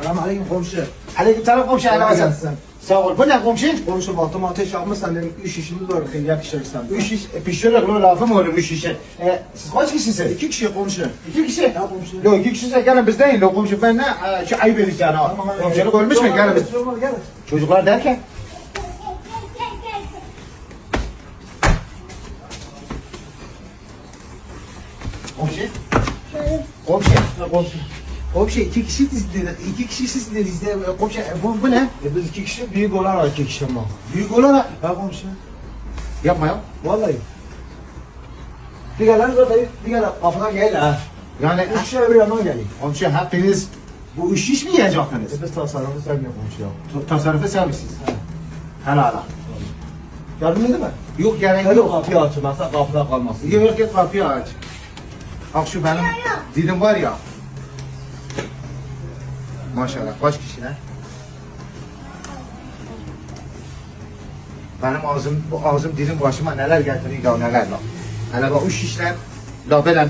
Selam aleyküm komşu. Aleykümselam komşu. Kolay Aleyküm. gelsin. Sağ ol. Bu ne komşu? Komşu baltama ateş yapmışsan dedim 3 işimiz var kıyıya pişirirsen. Üç iş pişirir lan lafım olur üç işe. Siz kaç kişisiniz? 2 kişi komşu. İki kişi. Ya komşu. Yok iki kişi gelin biz değil. Yok komşu ben ne? Şu ayıp edeceğim ha. Komşuluk ölmüş mü? Gelin biz. Gel. Çocuklar derken? Komşu. Komşu. Komşu. Komşu iki kişi dizdi. İki kişi siz de dizdi. Komşu bu ne? Biz 2 kişi büyük olan var 2 kişi ama. Büyük olarak Ya komşu. yapma ya. Vallahi. Bir gel lan zaten. Bir gel kapıdan gel ha. Yani 3 kişi öbür yandan geleyim. komşu hepiniz bu üç iş mi yiyeceksiniz? Biz tasarrufı sevmiyor komşu ya. Tasarrufu sevmişsiniz. Helal. Yardım edin mi? Yok gerek Hadi yok. kapıyı açmazsa kapıda kalmasın. Yok git kapıyı aç. Bak şu benim dilim var ya. Maşallah kaç kişi ne? Benim ağzım, bu ağzım dilim başıma neler getiriyor ya neler la. Hele bak üç şişler la böyle